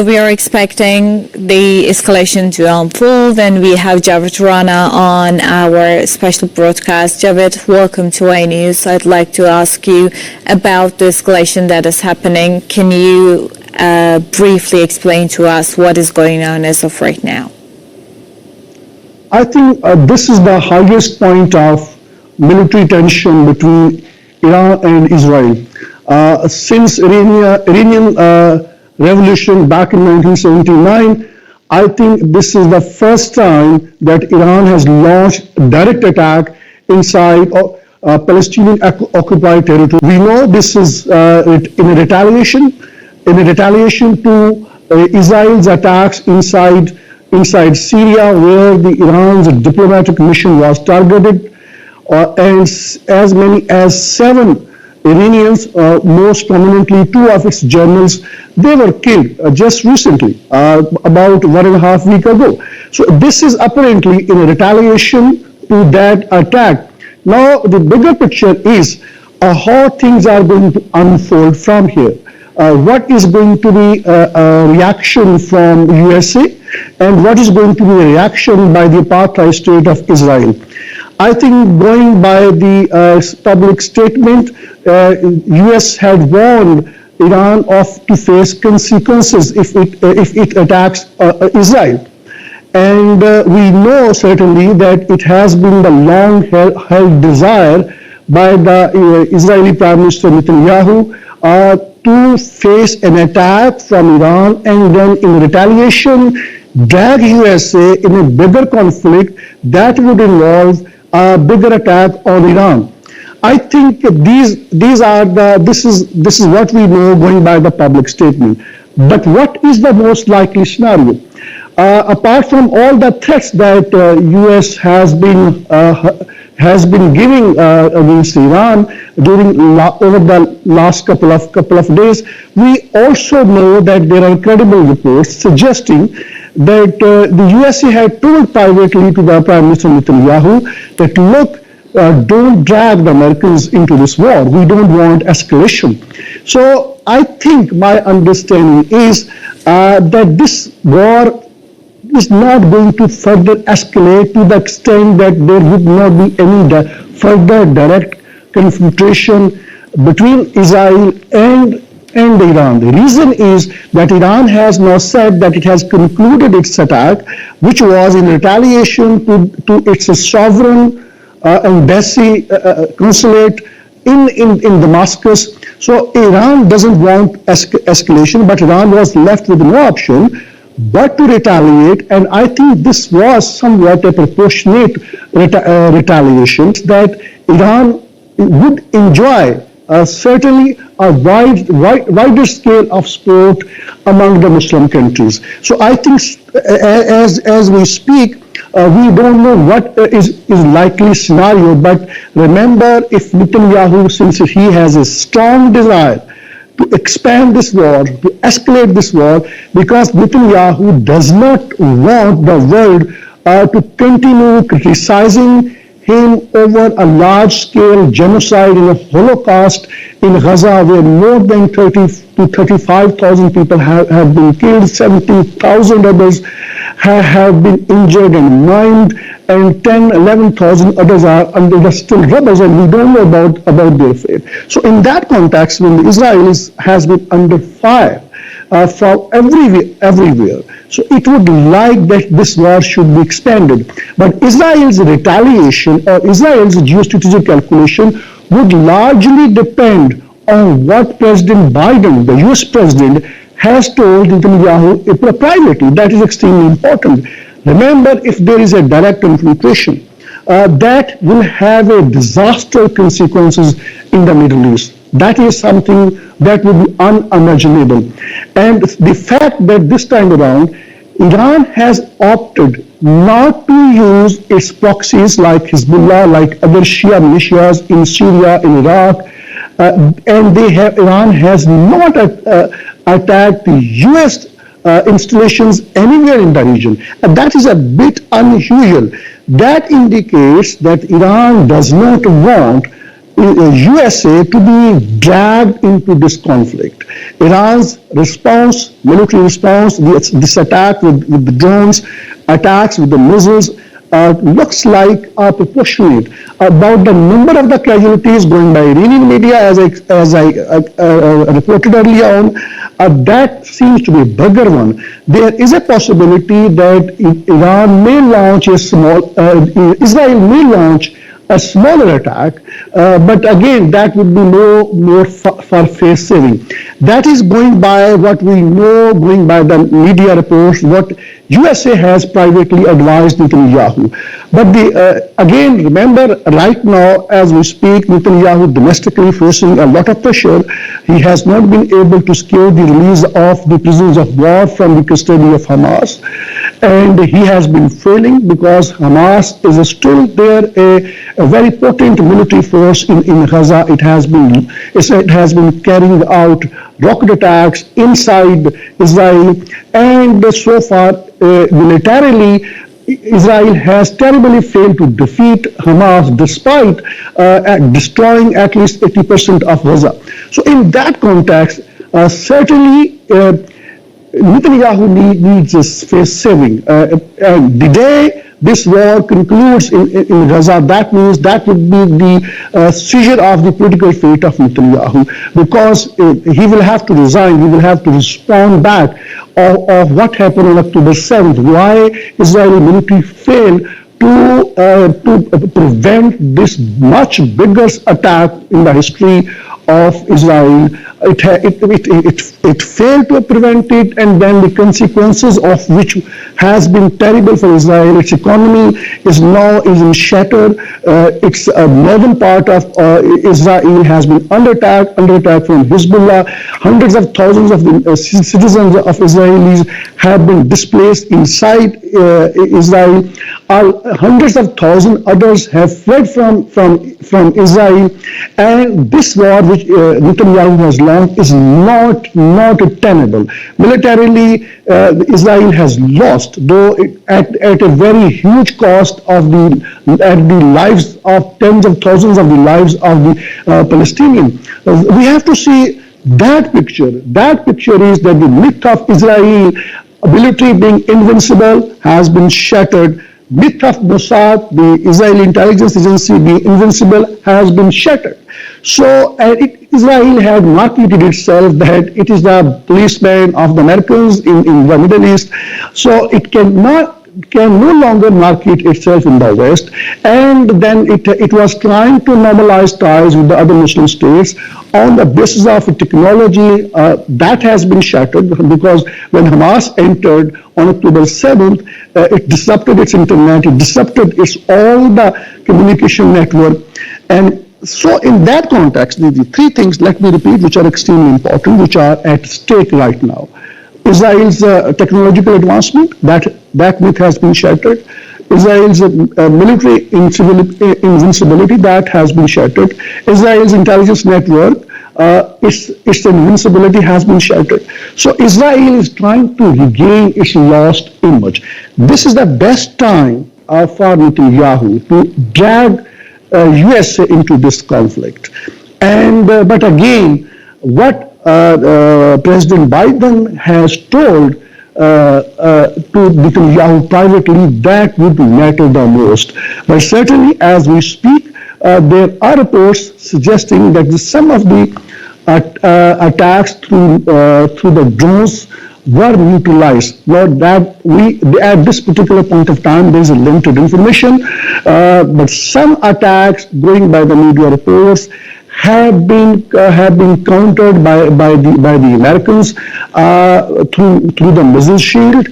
So we are expecting the escalation to unfold, and we have Javed Rana on our special broadcast. Javed, welcome to iNews. I'd like to ask you about the escalation that is happening. Can you briefly explain to us what is going on as of right now? I think this is the highest point of military tension between Iran and Israel. Since Iranian revolution back in 1979, I think this is the first time that Iran has launched a direct attack inside Palestinian occupied territory. We know this is in a retaliation to Israel's attacks inside Syria, where the Iran's diplomatic mission was targeted, and as many as 7 Iranians, most prominently 2 of its generals, they were killed just recently, about 1.5 weeks ago. So this is apparently in retaliation to that attack. Now the bigger picture is how things are going to unfold from here. What is going to be a reaction from USA, and what is going to be a reaction by the apartheid state of Israel. I think going by the public statement, US had warned Iran to face consequences if it attacks Israel. And we know certainly that it has been the long-held desire by the Israeli Prime Minister Netanyahu to face an attack from Iran, and then in retaliation drag USA in a bigger conflict that would involve a bigger attack on Iran. I think this is what we know going by the public statement. But what is the most likely scenario? Apart from all the threats that US has been giving against Iran over the last couple of days, we also know that there are credible reports suggesting that the USA had told privately to the Prime Minister Netanyahu that, look, don't drag the Americans into this war. We don't want escalation. So I think my understanding is that this war is not going to further escalate to the extent that there would not be any further direct confrontation between Israel and Iran. The reason is that Iran has now said that it has concluded its attack, which was in retaliation to its sovereign embassy consulate in Damascus. So Iran doesn't want escalation, but Iran was left with no option but to retaliate, and I think this was somewhat a proportionate retaliation that Iran would enjoy certainly a wider scale of support among the Muslim countries. So I think as we speak, we don't know what is likely scenario, but remember, if Netanyahu, since he has a strong desire to expand this war, to escalate this war, because Netanyahu does not want the world to continue criticizing him over a large-scale genocide in a Holocaust in Gaza, where more than 30 to 35,000 people have been killed, 70,000 others have been injured and maimed, and 11,000 others are under the still rubble, and we don't know about their fate. So in that context, when Israel has been under fire from everywhere, so it would like that this war should be expanded. But Israel's retaliation or Israel's geostrategic calculation would largely depend on what President Biden, the US president, has told Netanyahu privately. That is extremely important. Remember, if there is a direct confrontation, that will have a disastrous consequences in the Middle East. That is something that would be unimaginable. And the fact that this time around, Iran has opted not to use its proxies like Hezbollah, like other Shia militias in Syria, in Iraq, and Iran has not attacked the US installations anywhere in the region. And that is a bit unusual. That indicates that Iran does not want USA to be dragged into this conflict. Iran's response, military response, this attack with the drones, attacks with the missiles, looks like are proportionate. About the number of the casualties going by Iranian media, as I reported earlier on, that seems to be a bigger one. There is a possibility that Iran may launch a small, Israel may launch a smaller attack, but again, that would be more face saving. That is going by what we know, going by the media reports, what USA has privately advised Netanyahu. But again, remember, right now, as we speak, Netanyahu domestically facing a lot of pressure. He has not been able to secure the release of the prisoners of war from the custody of Hamas. And he has been failing because Hamas is still there, a very potent military force in Gaza. It has been carrying out rocket attacks inside Israel, and so far militarily Israel has terribly failed to defeat Hamas despite destroying at least 80% of Gaza. So in that context, certainly Netanyahu needs a face saving. The day this war concludes in Gaza, that means that would be the seizure of the political fate of Netanyahu, because he will have to resign, he will have to respond back of what happened on October 7th, why Israeli military failed to prevent this much bigger attack in the history of Israel. It failed to prevent it, and then the consequences of which has been terrible for Israel. Its economy is now shattered. Its northern part of Israel has been under attack from Hezbollah. Hundreds of thousands of the citizens of Israelis have been displaced inside Israel. Hundreds of thousands others have fled from Israel, and this war which Netanyahu has launched is not tenable. Militarily, Israel has lost, though at a very huge cost at the lives of tens of thousands of the lives of the Palestinians. We have to see that picture. That picture is that the myth of Israel military being invincible has been shattered. Myth of Mossad, the Israeli intelligence agency being invincible, has been shattered. So Israel had marketed itself that it is the policeman of the Americans in the Middle East. So it can no longer market itself in the West, and then it was trying to normalize ties with the other Muslim states on the basis of technology. That has been shattered, because when Hamas entered on October 7th, it disrupted its internet, it disrupted all the communication network. And so in that context, the three things, let me repeat, which are extremely important, which are at stake right now. Israel's technological advancement, that myth has been shattered. Israel's military invincibility, that has been shattered. Israel's intelligence network, its invincibility has been shattered. So Israel is trying to regain its lost image. This is the best time for Netanyahu to drag USA into this conflict. And but again, what President Biden has told to Netanyahu privately, that would matter the most. But certainly, as we speak, there are reports suggesting that some of the attacks through the drones were neutralized. Not that at this particular point of time, there is a limited information, but some attacks, going by the media reports, have been countered by the Americans through the missile shield.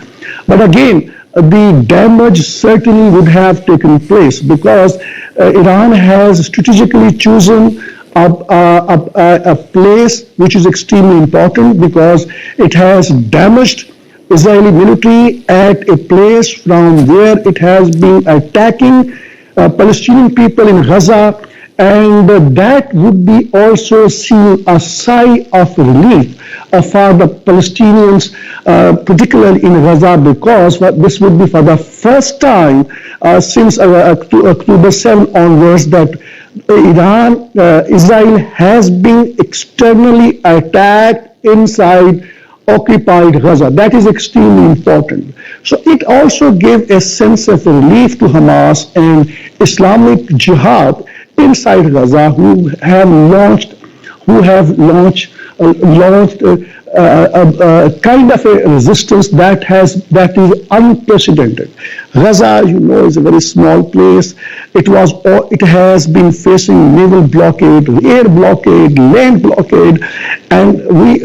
But again, the damage certainly would have taken place, because Iran has strategically chosen a place which is extremely important, because it has damaged Israeli military at a place from where it has been attacking Palestinian people in Gaza and that would be also seen a sigh of relief for the Palestinians, particularly in Gaza, because this would be for the first time since October 7 onwards that Israel has been externally attacked inside occupied Gaza. That is extremely important. So it also gave a sense of relief to Hamas and Islamic Jihad inside Gaza, launched kind of a resistance that is unprecedented. Gaza, is a very small place. It has been facing naval blockade, air blockade, land blockade, and we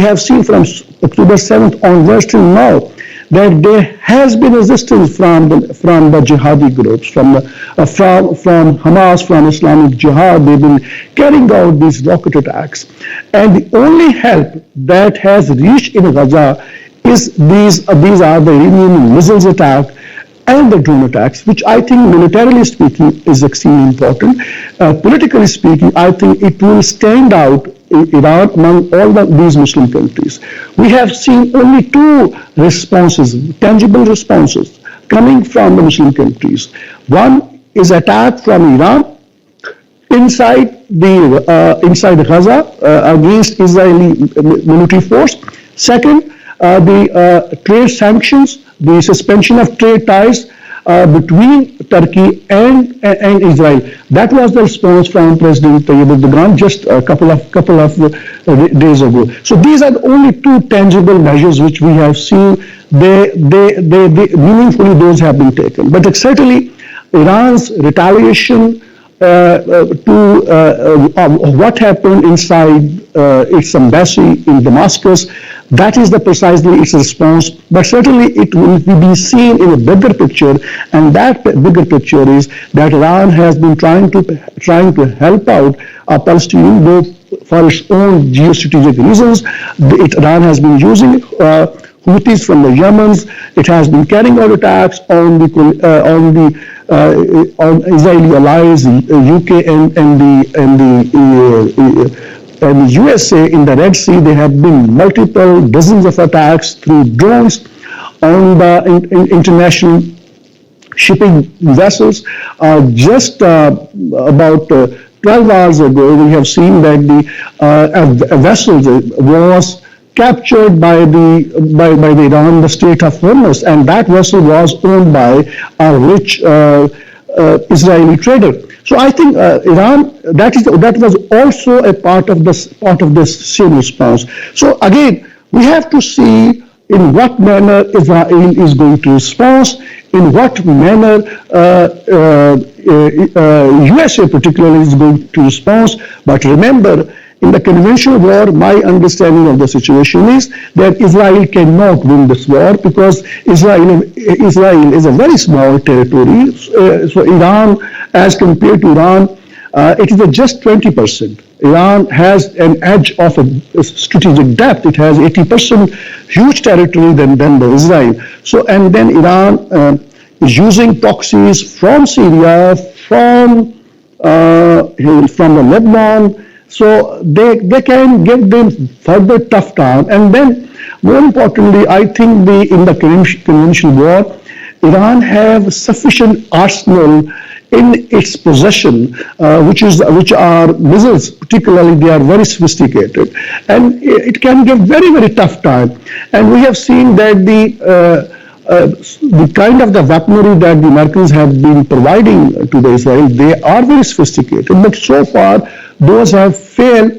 have seen from October 7th onwards till now that there has been resistance from the jihadi groups, from Hamas, from Islamic Jihad. They've been carrying out these rocket attacks, and the only help that has reached in Gaza is these are the Iranian missiles attack and the drone attacks, which I think militarily speaking is extremely important. Politically speaking, I think it will stand out in Iran among all these Muslim countries. We have seen only two responses, tangible responses, coming from the Muslim countries. One is attack from Iran inside Gaza against Israeli military force. Second, the trade sanctions, the suspension of trade ties between Turkey and Israel. That was the response from President Javed Rana just a couple of days ago. So these are the only two tangible measures which we have seen. They meaningfully those have been taken. But certainly Iran's retaliation to what happened inside its embassy in Damascus, that is precisely its response. But certainly it will be seen in a bigger picture, and that bigger picture is that Iran has been trying to help out Palestinian both for its own geostrategic reasons. Iran has been using Houthis from the Yemens. It has been carrying out attacks on Israeli allies, UK and the USA in the Red Sea. There have been multiple dozens of attacks through drones on the international shipping vessels. Just about 12 hours ago, we have seen that a vessel was captured by the Iran, the state of Hormuz, and that vessel was owned by a rich Israeli trader. So I think Iran, that was also a part of this same response. So again, we have to see in what manner Israel is going to respond, in what manner USA particularly is going to respond. But remember, in the conventional war, my understanding of the situation is that Israel cannot win this war because Israel is a very small territory. So Iran, as compared to Iran, it is just 20%. Iran has an edge of a strategic depth. It has 80% huge territory than the Israel. So, and then Iran is using proxies from Syria, from the Lebanon. So they can give them further tough time. And then, more importantly, I think in the conventional war, Iran have sufficient arsenal in its possession, which are missiles. Particularly, they are very sophisticated, and it can give very, very tough time. And we have seen that the kind of the weaponry that the Americans have been providing to the Israel, they are very sophisticated, but so far those have failed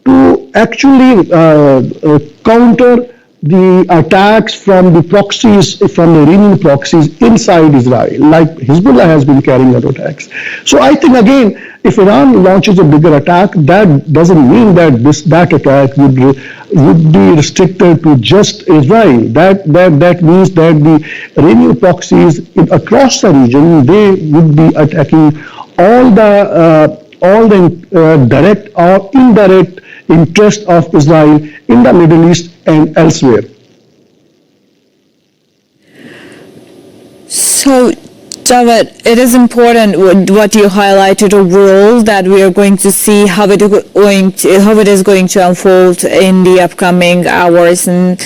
to actually counter the attacks from the proxies, from the Iranian proxies inside Israel, like Hezbollah has been carrying out attacks. So I think again, if Iran launches a bigger attack, that doesn't mean that that attack would be restricted to just Israel. That means that the Iranian proxies across the region, they would be attacking all the direct or indirect interest of Israel in the Middle East and elsewhere. So Javed, it is important what you highlighted overall, that we are going to see how it is going to unfold in the upcoming hours and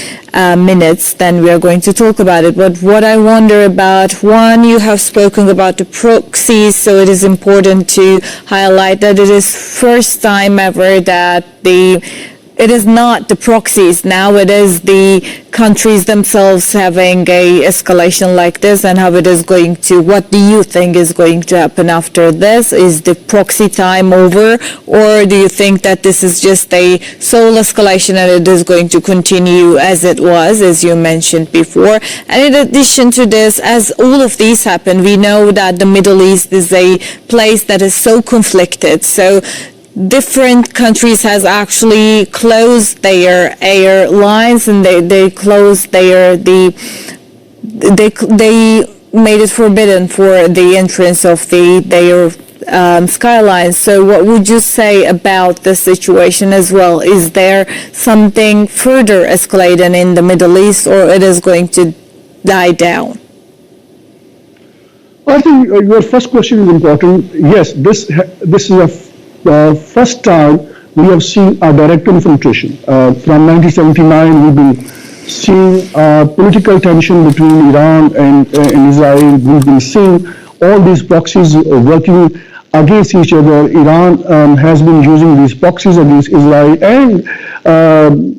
minutes. Then we are going to talk about it. But what I wonder about, one, you have spoken about the proxies, so it is important to highlight that it is first time ever that it is not the proxies now, it is the countries themselves having a escalation like this, and how it is going to, what do you think is going to happen after this? Is the proxy time over, or do you think that this is just a sole escalation and it is going to continue as it was, as you mentioned before? And in addition to this, as all of these happen, we know that the Middle East is a place that is so conflicted. So different countries has actually closed their airlines, and they closed they made it forbidden for the entrance of their skylines. So what would you say about the situation as well? Is there something further escalating in the Middle East, or it is going to die down? I think your first question is important. Yes, this is a first time we have seen a direct infiltration. From 1979, we've been seeing political tension between Iran and Israel. We've been seeing all these proxies working against each other. Iran has been using these proxies against Israel, and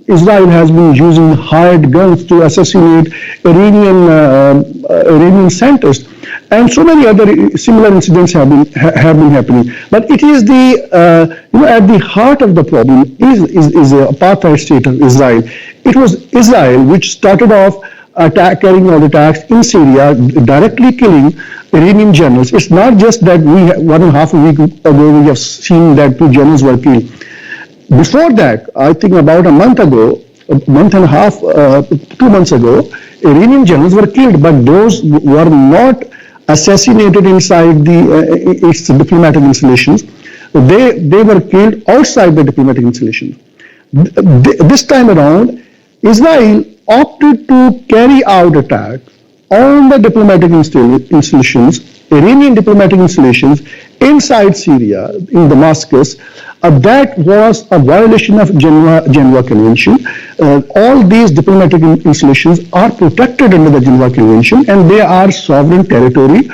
Israel has been using hired guns to assassinate Iranian scientists. And so many other similar incidents have been happening. But it is at the heart of the problem is the apartheid state of Israel. It was Israel which started off carrying out attacks in Syria, directly killing Iranian generals. It's not just that 1.5 weeks ago we have seen that 2 generals were killed. Before that, I think about a month and a half, 2 months ago, Iranian generals were killed, but those were not assassinated inside its diplomatic installations. They were killed outside the diplomatic installations. This time around, Israel opted to carry out attacks on the diplomatic installations, Iranian diplomatic installations inside Syria, in Damascus. That was a violation of Geneva Convention. All these diplomatic installations are protected under the Geneva Convention, and they are sovereign territory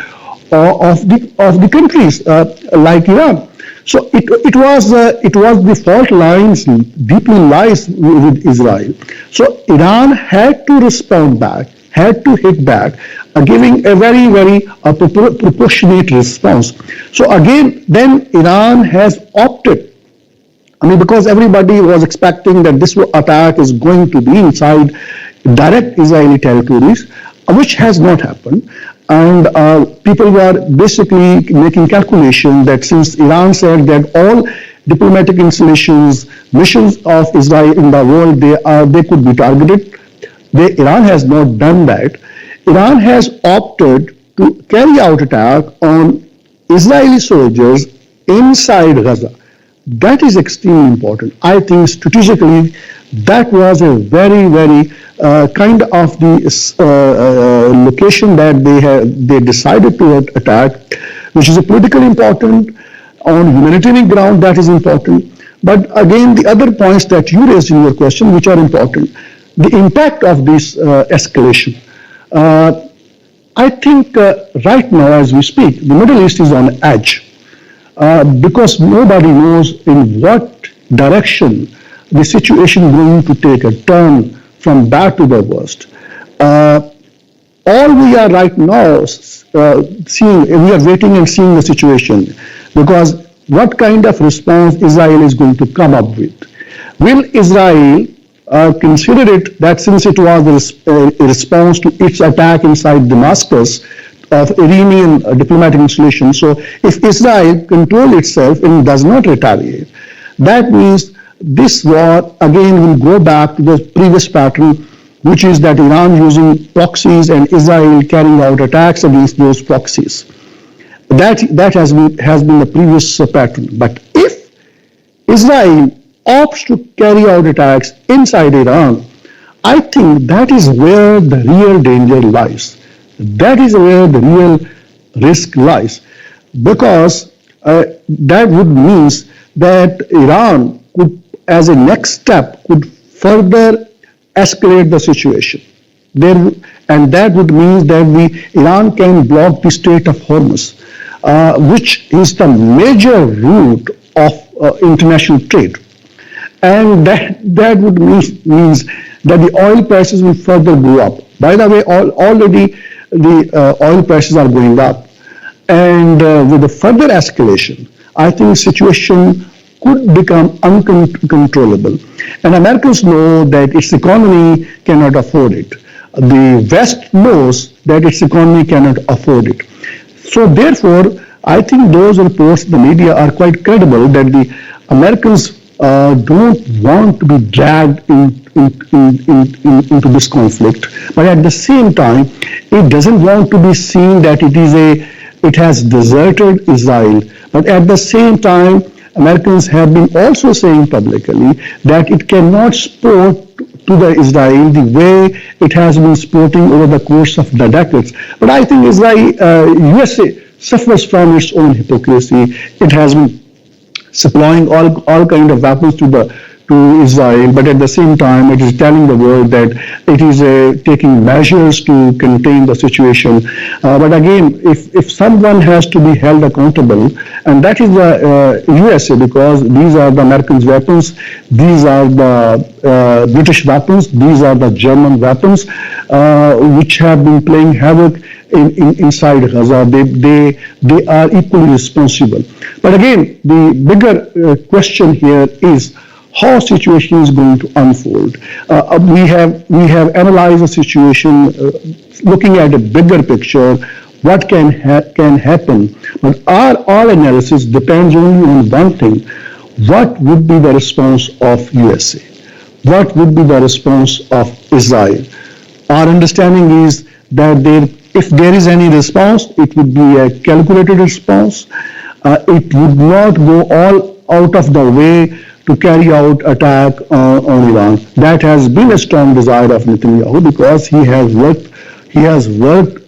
of the countries like Iran. So it was the fault lines deeply lies with Israel. So Iran had to respond back, had to hit back, giving a very, very proportionate response. So again, then Iran has opted. Because everybody was expecting that this attack is going to be inside direct Israeli territories, which has not happened. And people were basically making calculation that since Iran said that all diplomatic installations, missions of Israel in the world, they could be targeted. Iran has not done that. Iran has opted to carry out attack on Israeli soldiers inside Gaza. That is extremely important. I think strategically that was a very, very kind of the location that they decided to attack, which is a politically important. On humanitarian ground, that is important. But again, the other points that you raised in your question, which are important, the impact of this escalation. I think right now, as we speak, the Middle East is on edge. Because nobody knows in what direction the situation is going to take a turn from bad to the worst. All we are right now seeing, we are waiting and seeing the situation, because what kind of response Israel is going to come up with. Will Israel consider it that since it was a response to its attack inside Damascus of Iranian diplomatic installation, so if Israel controls itself and does not retaliate, that means this war again will go back to the previous pattern, which is that Iran using proxies and Israel carrying out attacks against those proxies. That has been the previous pattern. But if Israel opts to carry out attacks inside Iran, I think that is where the real danger lies. That is where the real risk lies, because that would means that Iran could, as a next step, could further escalate the situation. There, and that would mean that Iran can block the Strait of Hormuz, which is the major route of international trade. And that would means that the oil prices will further go up. By the way, already the oil prices are going up. And with the further escalation, I think the situation could become uncontrollable. And Americans know that its economy cannot afford it. The West knows that its economy cannot afford it. So therefore, I think those reports in the media are quite credible that the Americans don't want to be dragged into this conflict, but at the same time, it doesn't want to be seen that it has deserted Israel. But at the same time, Americans have been also saying publicly that it cannot support to the Israel the way it has been supporting over the course of the decades. But I think USA suffers from its own hypocrisy. It has been supplying all kind of weapons to Israel, but at the same time, it is telling the world that it is taking measures to contain the situation. But again, if someone has to be held accountable, and that is the USA, because these are the Americans' weapons, these are the British weapons, these are the German weapons, which have been playing havoc inside Gaza. They are equally responsible. But again, the bigger question here is how situation is going to unfold. We have analyzed the situation, looking at a bigger picture, what can happen. But our analysis depends only on one thing: what would be the response of USA? What would be the response of Israel? Our understanding is that if there is any response, it would be a calculated response. It would not go all out of the way to carry out attack on Iran. That has been a strong desire of Netanyahu, because he has worked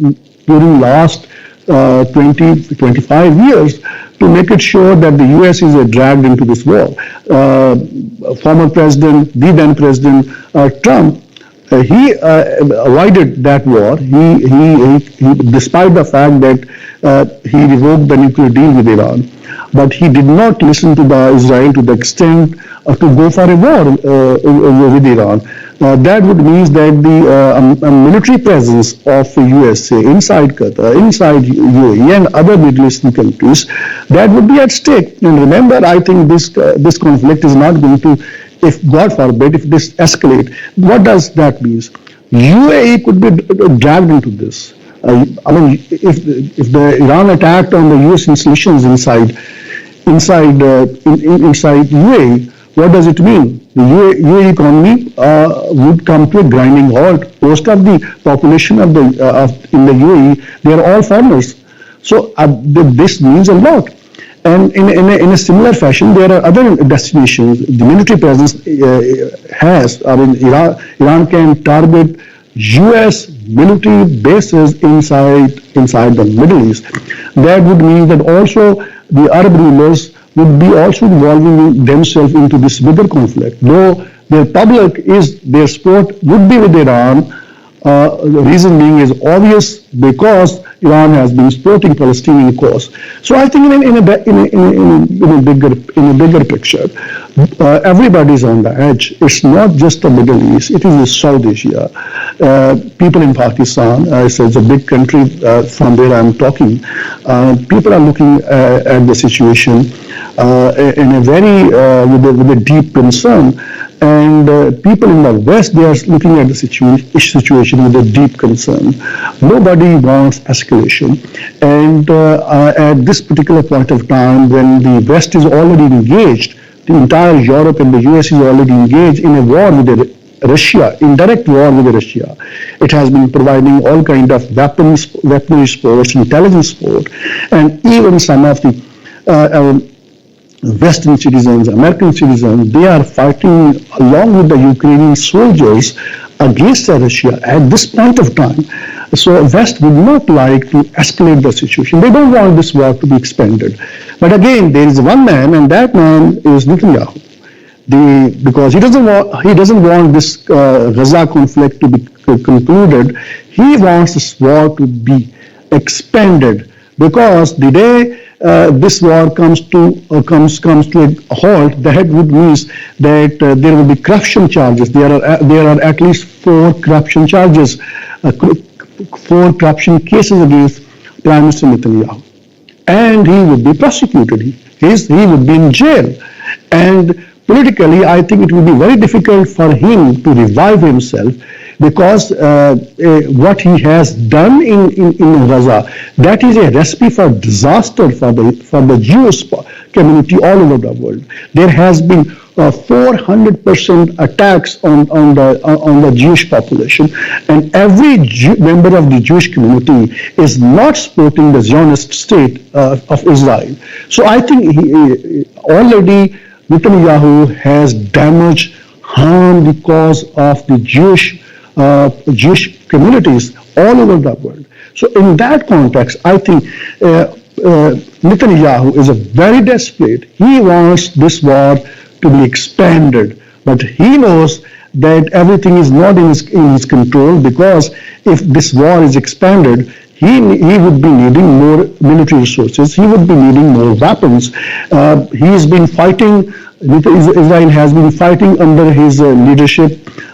during last 25 years to make it sure that the US is dragged into this war. Former president, the then president Trump, he avoided that war. He despite the fact that he revoked the nuclear deal with Iran, but he did not listen to Israel to the extent to go for a war with Iran. That would mean that the military presence of USA inside Qatar, inside UAE and other Middle Eastern countries, that would be at stake. And remember, I think this conflict is not going to, if God forbid, if this escalate, what does that mean? UAE could be dragged into this. I mean, if the Iran attacked on the US installations inside UAE, what does it mean? The UAE economy would come to a grinding halt. Most of the population in the UAE, they are all foreigners. So this means a lot. And in a similar fashion, there are other destinations. The military presence Iran can target US military bases inside the Middle East. That would mean that also the Arab rulers would be also involving themselves into this bigger conflict. Though their support would be with Iran, the reason being is obvious, because Iran has been supporting Palestinian cause. So I think in a bigger picture, everybody's on the edge. It's not just the Middle East; it is South Asia. People in Pakistan, it's a big country from where I'm talking. People are looking at the situation in a very with a deep concern. And people in the West, they are looking at the situation with a deep concern. Nobody wants escalation. And at this particular point of time, when the West is already engaged, the entire Europe and the US is already engaged in a war with Russia, indirect war with Russia. It has been providing all kind of weaponry support, intelligence support, and even some of the Western citizens, American citizens, they are fighting along with the Ukrainian soldiers against Russia at this point of time. So West would not like to escalate the situation. They don't want this war to be expanded. But again, there is one man, and that man is Netanyahu. Because he doesn't want this Gaza conflict to be concluded. He wants this war to be expanded, because the day this war comes to a halt, that would mean that there will be corruption charges. There are at least 4 corruption charges, 4 corruption cases against Prime Minister Netanyahu, and he would be prosecuted. He would be in jail, and politically, I think it will be very difficult for him to revive himself, because what he has done in Gaza, that is a recipe for disaster for the Jewish community all over the world. There has been 400% attacks on the Jewish population, and every member of the Jewish community is not supporting the Zionist state of Israel. So I think already Netanyahu has damaged, harmed the cause of the Jewish communities all over the world. So in that context, I think Netanyahu is a very desperate. He wants this war to be expanded, but he knows that everything is not in his control, because if this war is expanded, he would be needing more military resources. He would be needing more weapons. He's been fighting. Israel has been fighting under his leadership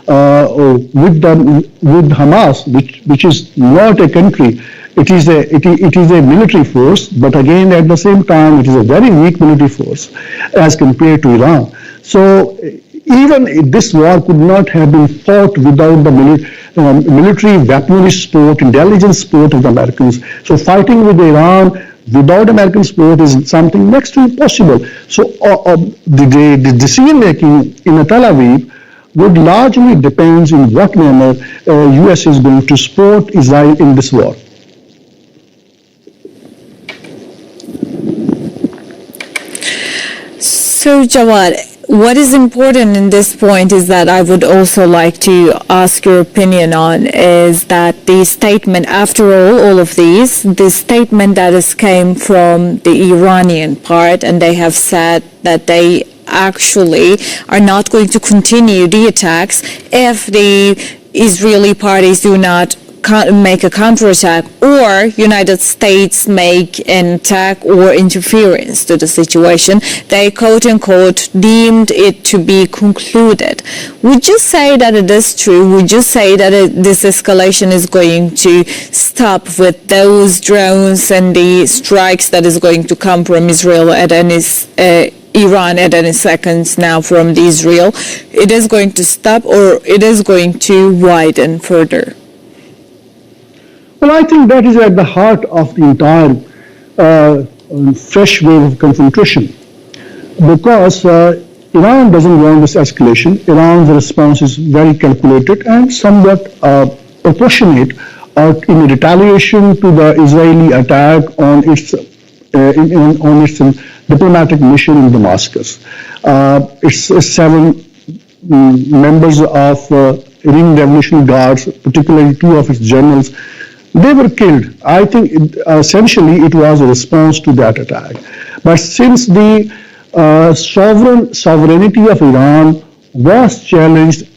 with Hamas, which is not a country. It is a military force, but again, at the same time, it is a very weak military force as compared to Iran. So even this war could not have been fought without the military weaponry support, intelligence support of the Americans. So fighting with Iran without American support is something next to impossible. So the decision making in Tel Aviv would largely depend in what manner US is going to support Israel in this war. So Jawad, what is important in this point is that I would also like to ask your opinion on is that the statement, after all of these, the statement that has came from the Iranian part, and they have said that they actually are not going to continue the attacks if the Israeli parties do not make a counterattack, or United States make an attack or interference to the situation. They quote unquote deemed it to be concluded. Would you say that it is true? Would you say that this escalation is going to stop with those drones and the strikes that is going to come from Israel at any Iran at any seconds now from Israel? It is going to stop, or it is going to widen further? Well, I think that is at the heart of the entire fresh wave of confrontation, because Iran doesn't want this escalation. Iran's response is very calculated and somewhat proportionate in retaliation to the Israeli attack on its diplomatic mission in Damascus. It's 7 members of Iranian Revolutionary Guards, particularly 2 of its generals, they were killed. I think essentially it was a response to that attack. But since the sovereignty of Iran was challenged,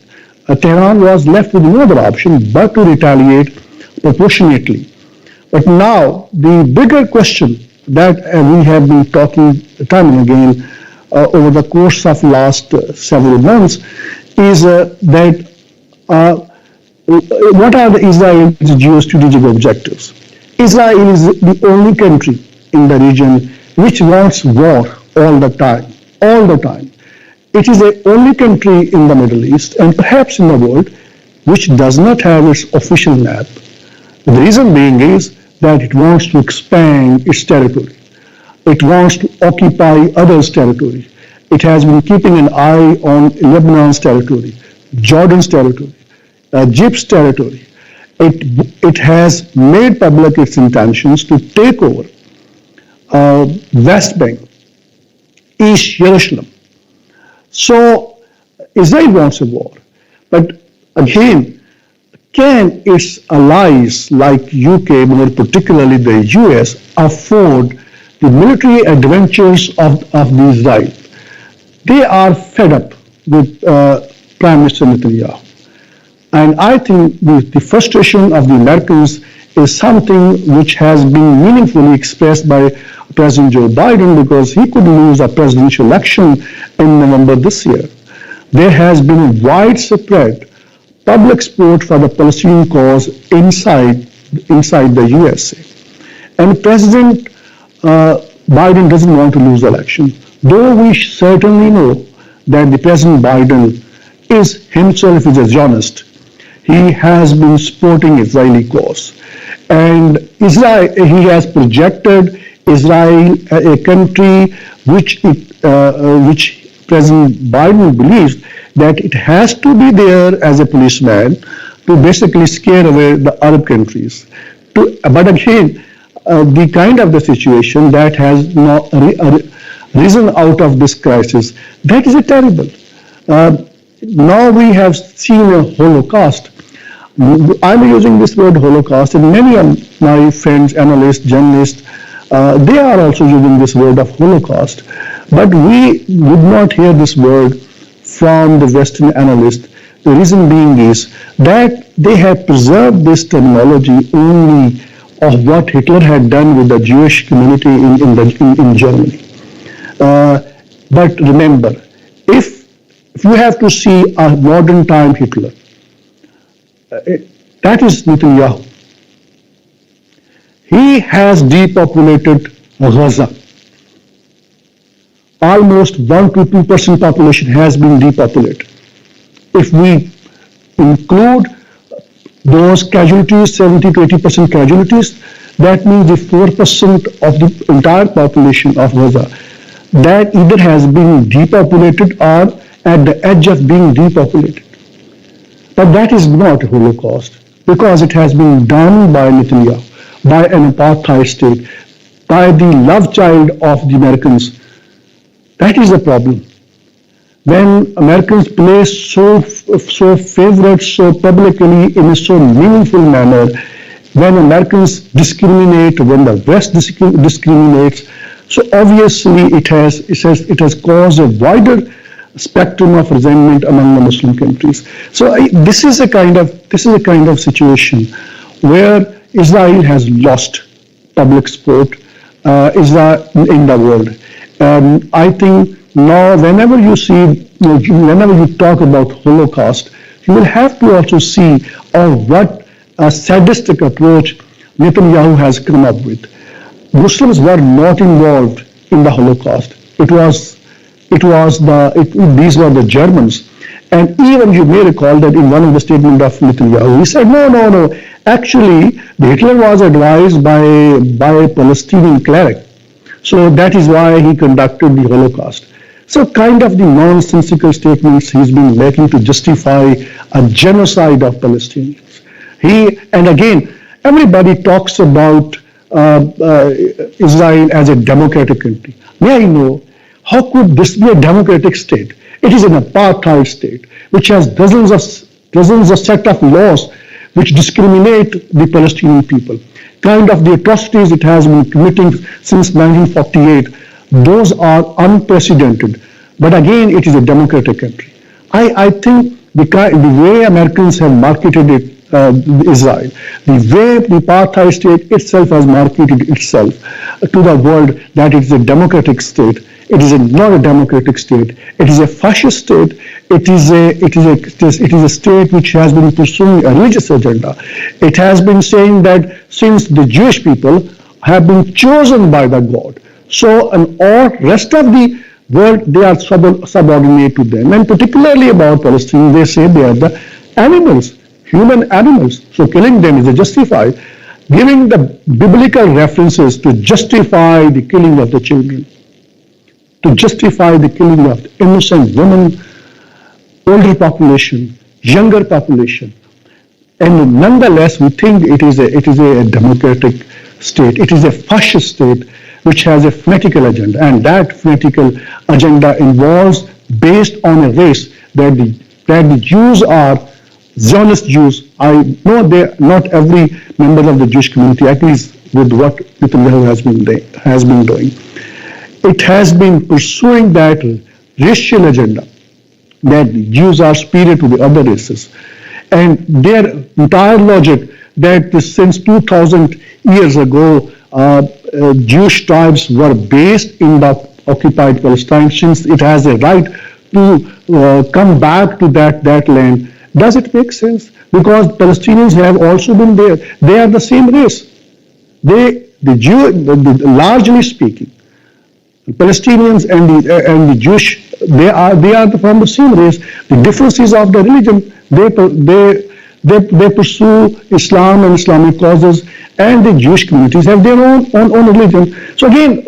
Tehran was left with no other option but to retaliate proportionately. But now the bigger question that we have been talking time and again over the course of last several months is that what are the Israel's geo-strategic objectives? Israel is the only country in the region which wants war all the time, all the time. It is the only country in the Middle East and perhaps in the world which does not have its official map. The reason being is that it wants to expand its territory. It wants to occupy others' territory. It has been keeping an eye on Lebanon's territory, Jordan's territory, Egypt's territory. It has made public its intentions to take over West Bank, East Jerusalem. So Israel wants a war. But again, can its allies like UK, more particularly the US, afford the military adventures of Israel? They are fed up with Prime Minister Netanyahu. And I think the frustration of the Americans is something which has been meaningfully expressed by President Joe Biden, because he could lose a presidential election in November this year. There has been widespread public support for the Palestinian cause inside the USA. And President Biden doesn't want to lose the election, though we certainly know that the President Biden is himself is a Zionist. He has been supporting Israeli cause. And Israel, he has projected Israel a country which President Biden believes that it has to be there as a policeman to basically scare away the Arab countries. But again, the kind of the situation that has now risen out of this crisis, that is a terrible. Now we have seen a Holocaust. I'm using this word Holocaust, and many of my friends, analysts, journalists, they are also using this word of Holocaust. But we would not hear this word from the Western analysts. The reason being is that they have preserved this terminology only of what Hitler had done with the Jewish community in Germany. But remember, if you have to see a modern time Hitler, that is Netanyahu. He has depopulated Gaza. Almost 1 to 2% population has been depopulated. If we include those casualties, 70 to 80% casualties, that means the 4% of the entire population of Gaza that either has been depopulated or at the edge of being depopulated. But that is not a Holocaust, because it has been done by Netanyahu, by an apartheid state, by the love child of the Americans. That is the problem. When Americans play so favorite, so publicly, in a so meaningful manner, when Americans discriminate, when the West discriminates, so obviously it has caused a wider spectrum of resentment among the Muslim countries. So this is a kind of situation where Israel has lost public support in the world. I think now whenever you talk about Holocaust, you will have to also see what a sadistic approach Netanyahu has come up with. Muslims were not involved in the Holocaust. These were the Germans. And even you may recall that in one of the statements of Netanyahu, he said, no. Actually, Hitler was advised by a Palestinian cleric. So that is why he conducted the Holocaust. So kind of the nonsensical statements he's been making to justify a genocide of Palestinians. And again, everybody talks about Israel as a democratic country. May I know, how could this be a democratic state? It is an apartheid state, which has dozens of set of laws which discriminate the Palestinian people. Kind of the atrocities it has been committing since 1948, those are unprecedented. But again, it is a democratic country. I think the way Americans have marketed it, Israel, the way the apartheid state itself has marketed itself to the world that it is a democratic state. It is not a democratic state. It is a fascist state. It is a state which has been pursuing a religious agenda. It has been saying that since the Jewish people have been chosen by the God, so all rest of the world, they are subordinate to them. And particularly about Palestinians, they say they are the animals, human animals. So killing them is justified. Giving the biblical references to justify the killing of the children, to justify the killing of the innocent women, older population, younger population. And nonetheless, we think it is a democratic state. It is a fascist state which has a fanatical agenda. And that fanatical agenda involves based on a race that the Jews are Zionist Jews. I know they not every member of the Jewish community agrees with what Netanyahu has been doing. It has been pursuing that racial agenda that Jews are superior to the other races. And their entire logic that since 2000 years ago, Jewish tribes were based in the occupied Palestine, since it has a right to come back to that land. Does it make sense? Because Palestinians have also been there. They are the same race. Largely speaking, Palestinians and the Jewish, they are from the same race. The differences of the religion, they pursue Islam and Islamic causes, and the Jewish communities have their own religion. So again,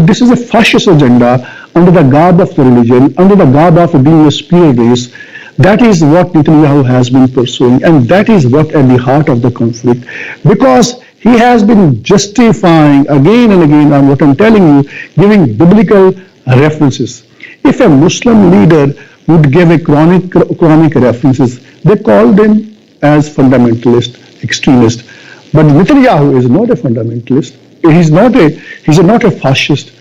this is a fascist agenda under the garb of the religion, under the garb of being a superior race. That is what Netanyahu has been pursuing, and that is what at the heart of the conflict, because he has been justifying again and again on what I'm telling you, giving biblical references. If a Muslim leader would give a Quranic references, they called him as fundamentalist, extremist. But Netanyahu is not a fundamentalist. He's not a fascist.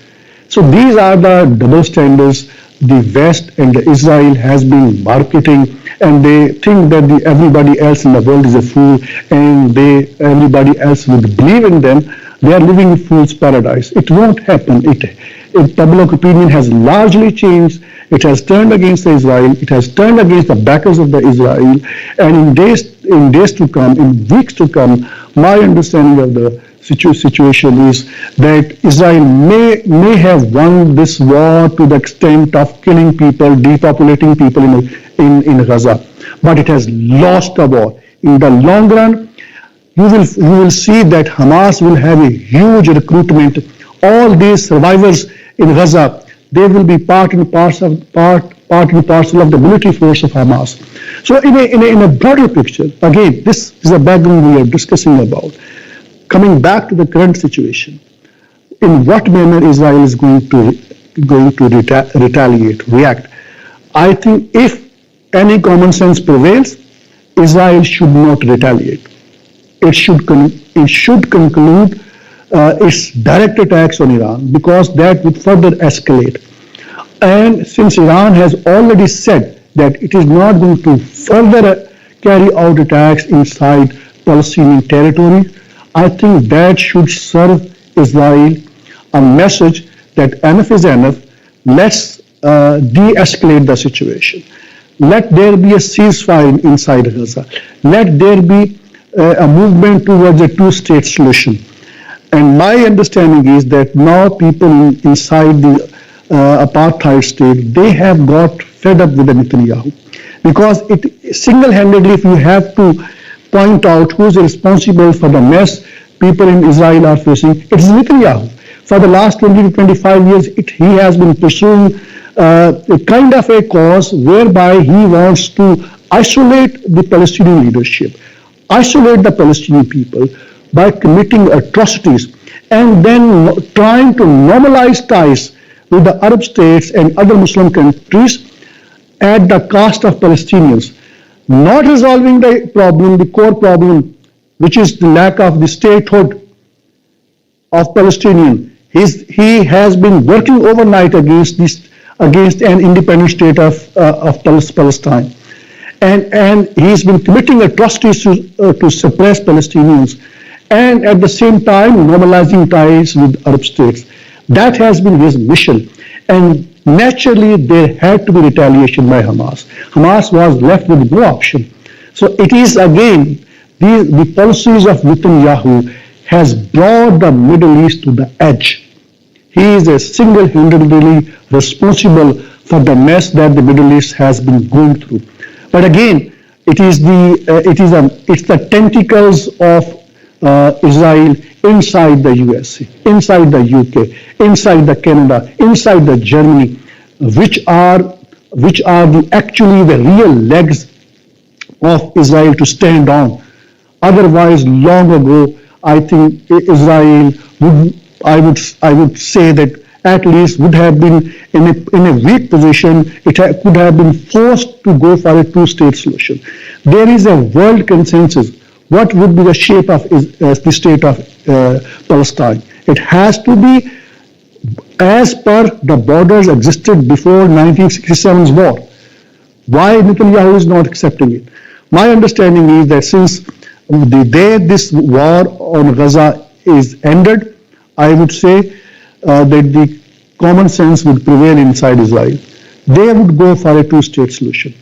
So these are the double standards the West and Israel has been marketing, and they think that everybody else in the world is a fool, and everybody else would believe in them. They are living in fool's paradise. It won't happen. Public opinion has largely changed. It has turned against Israel. It has turned against the backers of the Israel. And in days to come, in weeks to come, my understanding of the situation is that Israel may have won this war to the extent of killing people, depopulating people in Gaza, but it has lost the war. In the long run, you will see that Hamas will have a huge recruitment. All these survivors in Gaza, they will be part and parcel of the military force of Hamas. So in a broader picture, again, this is a background we are discussing about. Coming back to the current situation, in what manner Israel is going to retaliate, react? I think if any common sense prevails, Israel should not retaliate. It should conclude its direct attacks on Iran, because that would further escalate. And since Iran has already said that it is not going to further carry out attacks inside Palestinian territory, I think that should serve Israel a message that enough is enough. Let's de-escalate the situation. Let there be a ceasefire inside Gaza. Let there be a movement towards a two-state solution. And my understanding is that now people inside the apartheid state, they have got fed up with the Netanyahu. Because it single-handedly, if you have to point out who's responsible for the mess people in Israel are facing, it is Netanyahu. For the last 20 to 25 years, he has been pursuing a kind of a cause whereby he wants to isolate the Palestinian leadership, isolate the Palestinian people by committing atrocities, and then trying to normalize ties with the Arab states and other Muslim countries at the cost of Palestinians, not resolving the problem, the core problem, which is the lack of the statehood of Palestinian. He has been working overnight against an independent state of Palestine, and he's been committing atrocities to suppress Palestinians, and at the same time normalizing ties with Arab states. That has been his mission, and naturally there had to be retaliation by Hamas. Hamas was left with no option. So it is again the policies of Netanyahu has brought the Middle East to the edge. He is a single-handedly responsible for the mess that the Middle East has been going through. But again, it's the tentacles of Israel inside the USA, inside the UK, inside the Canada, inside the Germany, which are actually the real legs of Israel to stand on. Otherwise, long ago, I think Israel would, I would say that at least would have been in a weak position. It could have been forced to go for a two-state solution. There is a world consensus. What would be the shape of the state of Palestine? It has to be as per the borders existed before 1967's war. Why Netanyahu is not accepting it? My understanding is that since the day this war on Gaza is ended, I would say that the common sense would prevail inside Israel. They would go for a two-state solution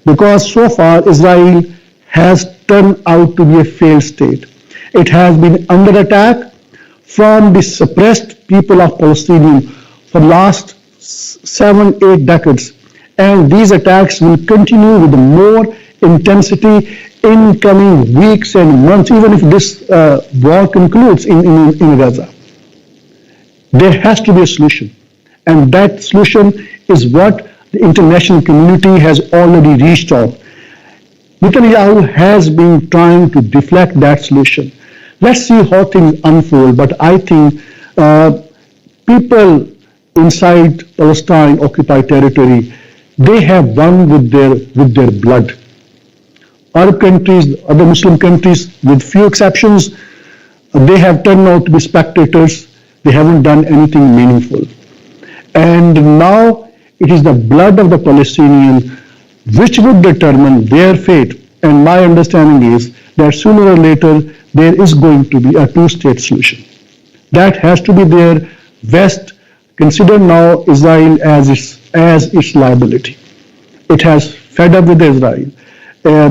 because so far Israel has turned out to be a failed state. It has been under attack from the suppressed people of Palestinians for the last 7-8 decades, and these attacks will continue with more intensity in coming weeks and months, even if this war concludes in Gaza. There has to be a solution, and that solution is what the international community has already reached out. Netanyahu has been trying to deflect that solution. Let's see how things unfold, but I think people inside Palestine occupied territory, they have won with their blood. Arab countries, other Muslim countries, with few exceptions, they have turned out to be spectators. They haven't done anything meaningful. And now it is the blood of the Palestinians which would determine their fate. And my understanding is that sooner or later there is going to be a two-state solution. That has to be there. West consider now Israel as its liability. It has fed up with Israel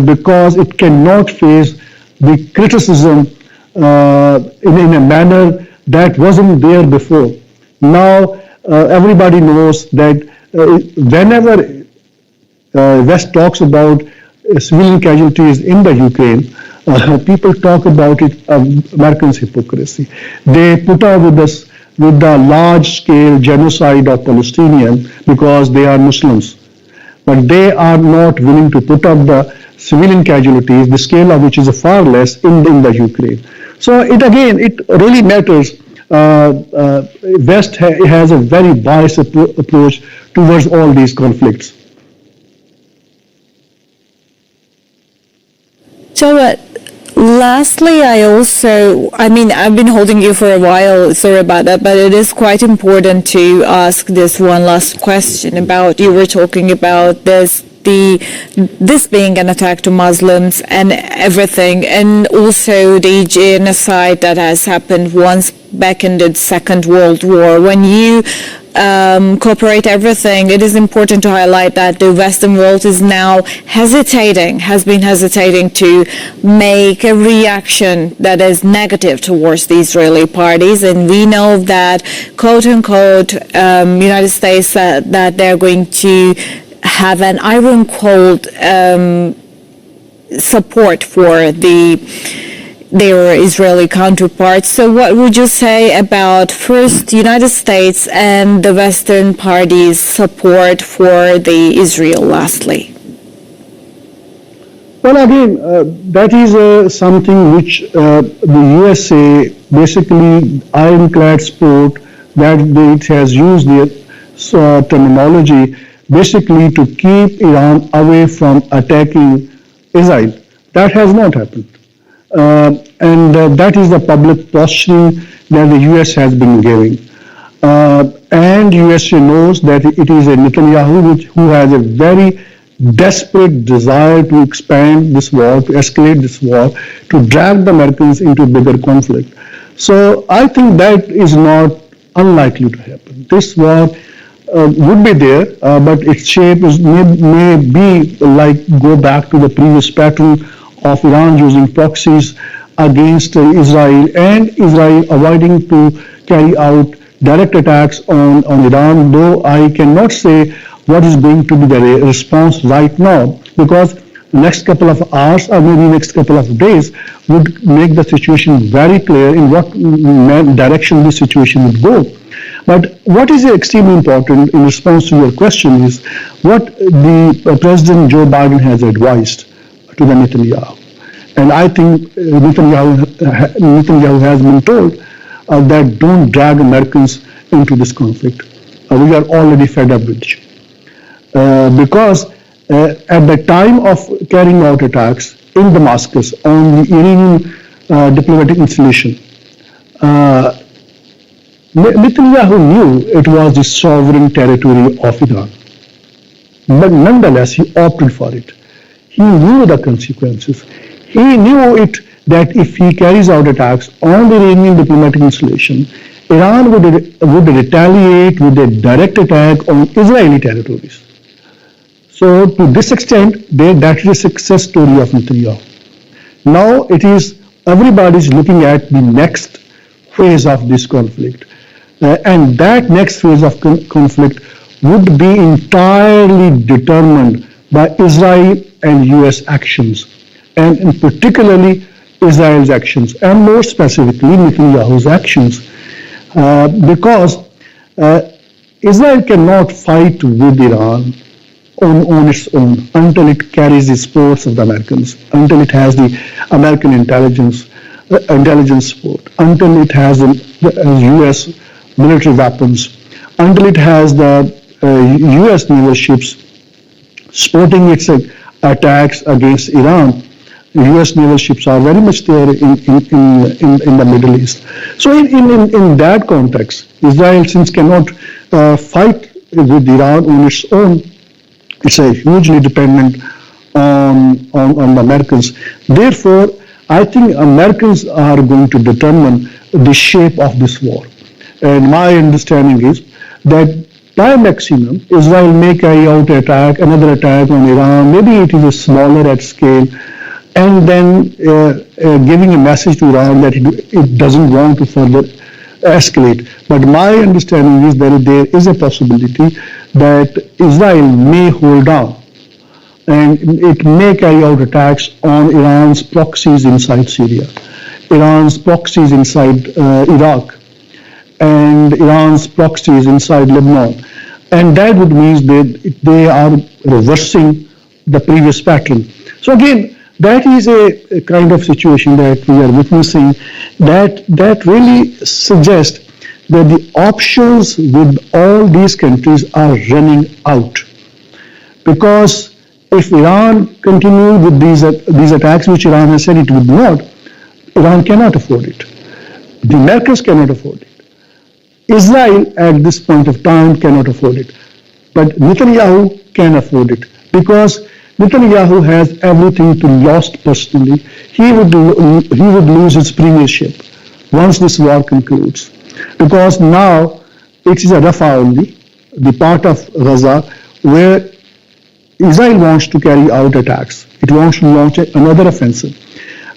because it cannot face the criticism in a manner that wasn't there before. Now everybody knows that whenever West talks about civilian casualties in the Ukraine, people talk about it, Americans' hypocrisy. They put up with us with the large-scale genocide of Palestinians because they are Muslims. But they are not willing to put up the civilian casualties, the scale of which is far less in the Ukraine. So it really matters. West has a very biased approach towards all these conflicts. Javed, lastly, I've been holding you for a while, sorry about that, but it is quite important to ask this one last question about, you were talking about this being an attack to Muslims and everything, and also the genocide that has happened once back in the Second World War. When you incorporate everything, it is important to highlight that the Western world is now has been hesitating to make a reaction that is negative towards the Israeli parties, and we know that, quote unquote, United States that they're going to have an iron-cold support for their Israeli counterparts. So what would you say about first United States and the Western parties' support for the Israel lastly? Well, again, that is something which the USA, basically ironclad support, that it has used the terminology basically to keep Iran away from attacking Israel. That has not happened. And that is the public posturing that the US has been giving. And USA knows that it is a Netanyahu who has a very desperate desire to expand this war, to escalate this war, to drag the Americans into a bigger conflict. So I think that is not unlikely to happen. This war would be there, but its shape may be like go back to the previous pattern of Iran using proxies against Israel, and Israel avoiding to carry out direct attacks on Iran, though I cannot say what is going to be the response right now, because the next couple of hours or maybe next couple of days would make the situation very clear in what direction this situation would go. But what is extremely important in response to your question is what the President Joe Biden has advised to the Netanyahu. And I think Netanyahu has been told that don't drag Americans into this conflict. We are already fed up with it. Because at the time of carrying out attacks in Damascus on the Iranian diplomatic installation, Netanyahu knew it was the sovereign territory of Iran. But nonetheless, he opted for it. He knew the consequences. He knew it that if he carries out attacks on the Iranian diplomatic installation, Iran would retaliate with a direct attack on Israeli territories. So to this extent, that is a success story of Netanyahu. Now it is everybody is looking at the next phase of this conflict. And that next phase of conflict would be entirely determined by Israel and US actions, and particularly Israel's actions, and more specifically Netanyahu's actions, because Israel cannot fight with Iran on its own until it carries the supports of the Americans, until it has the American intelligence support, until it has the US military weapons, until it has the US naval ships supporting its attacks against Iran. US naval ships are very much there in the Middle East. So in that context, Israel since cannot fight with Iran on its own, it's hugely dependent on the Americans. Therefore, I think Americans are going to determine the shape of this war. And my understanding is that by maximum, Israel may carry out another attack on Iran. Maybe it is a smaller at scale, and then giving a message to Iran that it doesn't want to further escalate. But my understanding is that there is a possibility that Israel may hold on, and it may carry out attacks on Iran's proxies inside Syria, Iran's proxies inside Iraq, and Iran's proxies inside Lebanon. And that would mean that they are reversing the previous pattern. So again, that is a kind of situation that we are witnessing that really suggests that the options with all these countries are running out. Because if Iran continues with these attacks, which Iran has said it would not, Iran cannot afford it. The Americans cannot afford it. Israel at this point of time cannot afford it. But Netanyahu can afford it, because Netanyahu has everything to lose personally. He would lose his premiership once this war concludes, because now it is a Rafah only, the part of Gaza where Israel wants to carry out attacks. It wants to launch another offensive.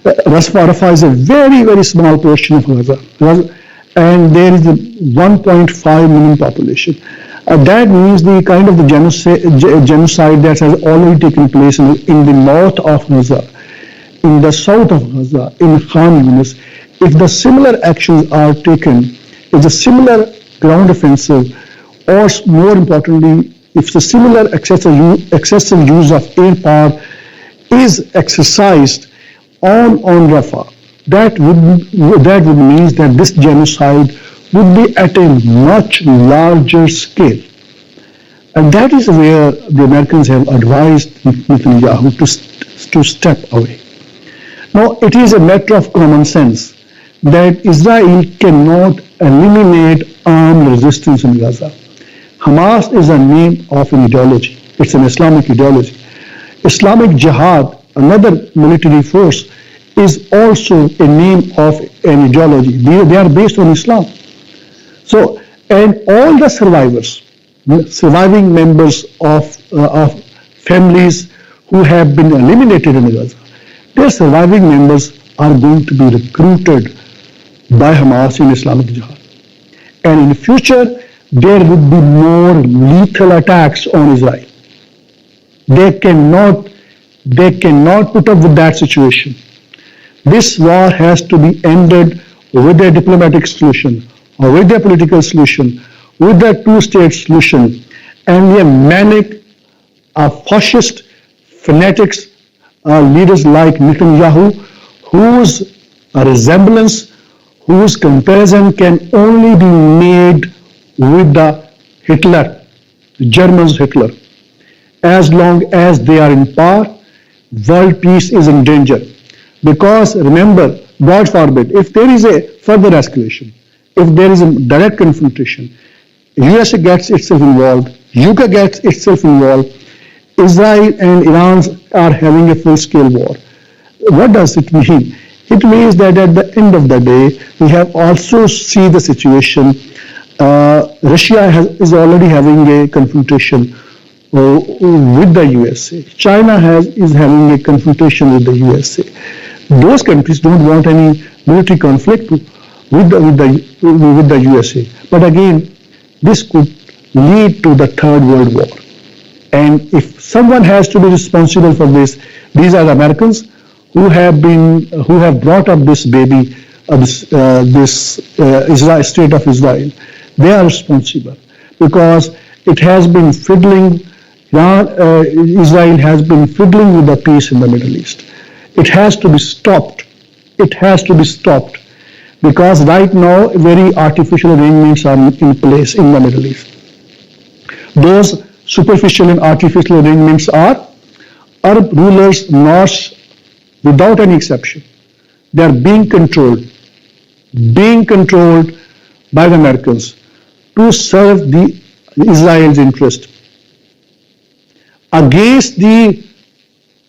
Rafah is a very, very small portion of Gaza, and there is a 1.5 million population. That means the kind of the genocide that has already taken place in the north of Gaza, in the south of Gaza, in Khan Yunis. If the similar actions are taken, if the similar ground offensive, or more importantly, if the similar excessive use of air power is exercised on Rafah, that would mean that this genocide would be at a much larger scale. And that is where the Americans have advised Netanyahu to step away. Now, it is a matter of common sense that Israel cannot eliminate armed resistance in Gaza. Hamas is a name of an ideology. It's an Islamic ideology. Islamic Jihad, another military force, is also a name of an ideology. They are based on Islam. So, and all the surviving members of families who have been eliminated in Gaza, their surviving members are going to be recruited by Hamas in Islamic Jihad. And in the future, there would be more lethal attacks on Israel. They cannot put up with that situation. This war has to be ended with a diplomatic solution, or with a political solution, with a two-state solution, and the manic, fascist fanatics, leaders like Netanyahu, whose resemblance, whose comparison can only be made with the Hitler, the Germans Hitler. As long as they are in power, world peace is in danger. Because remember, God forbid, if there is a further escalation, if there is a direct confrontation, USA gets itself involved, UK gets itself involved, Israel and Iran are having a full-scale war. What does it mean? It means that at the end of the day, we have also see the situation. Russia is already having a confrontation with the USA. China is having a confrontation with the USA. Those countries don't want any military conflict with the USA. But again, this could lead to the Third World War. And if someone has to be responsible for this, these are the Americans who have brought up this baby, Israel, state of Israel. They are responsible because it has been fiddling. Israel has been fiddling with the peace in the Middle East. It has to be stopped. It has to be stopped because right now very artificial arrangements are in place in the Middle East. Those superficial and artificial arrangements are Arab rulers, North, without any exception. They are being controlled by the Americans to serve the Israel's interest against the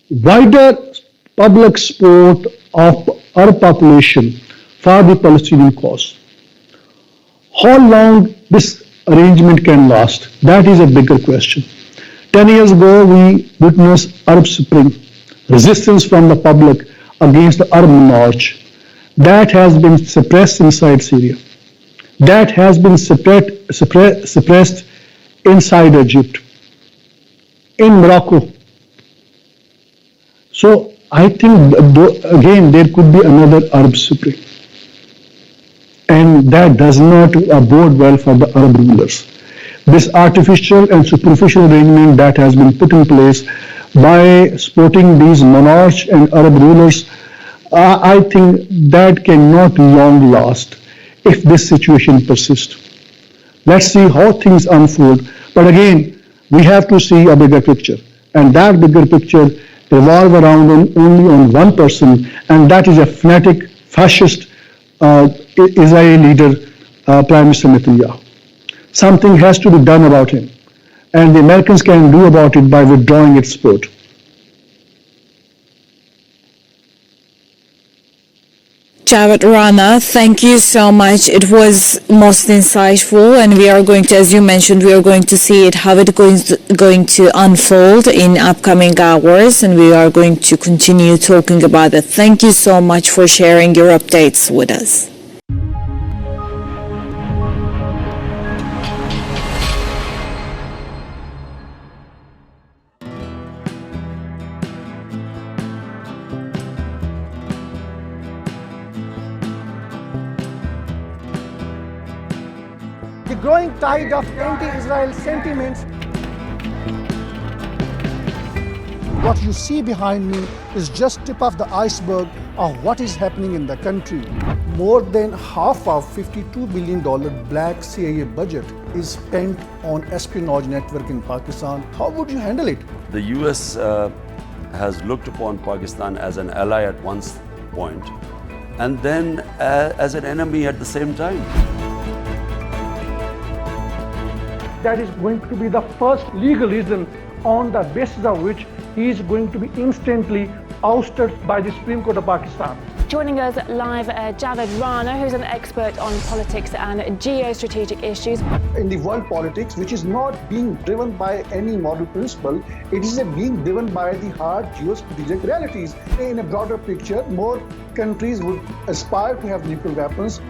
wider public support of Arab population for the Palestinian cause. How long this arrangement can last? That is a bigger question. 10 years ago, we witnessed Arab Spring, resistance from the public against the Arab march. That has been suppressed inside Syria. That has been suppressed inside Egypt, in Morocco. So I think, again, there could be another Arab Spring. And that does not bode well for the Arab rulers. This artificial and superficial arrangement that has been put in place by supporting these monarchs and Arab rulers, I think that cannot long last if this situation persists. Let's see how things unfold. But again, we have to see a bigger picture. And that bigger picture revolves around only on one person, and that is a fanatic, fascist Israeli leader, Prime Minister Netanyahu. Something has to be done about him. And the Americans can do about it by withdrawing its support. Javed Rana, thank you so much. It was most insightful, and we are going to, as you mentioned, we are going to see it, how it going to unfold in upcoming hours, and we are going to continue talking about it. Thank you so much for sharing your updates with us. The growing tide of anti-Israel sentiments. What you see behind me is just tip of the iceberg of what is happening in the country. More than half of $52 billion black CIA budget is spent on espionage network in Pakistan. How would you handle it? The US has looked upon Pakistan as an ally at one point and then as an enemy at the same time. That is going to be the first legal reason on the basis of which he is going to be instantly ousted by the Supreme Court of Pakistan. Joining us live, Javed Rana, who's an expert on politics and geostrategic issues. In the world politics, which is not being driven by any moral principle, it is being driven by the hard geostrategic realities. In a broader picture, more countries would aspire to have nuclear weapons.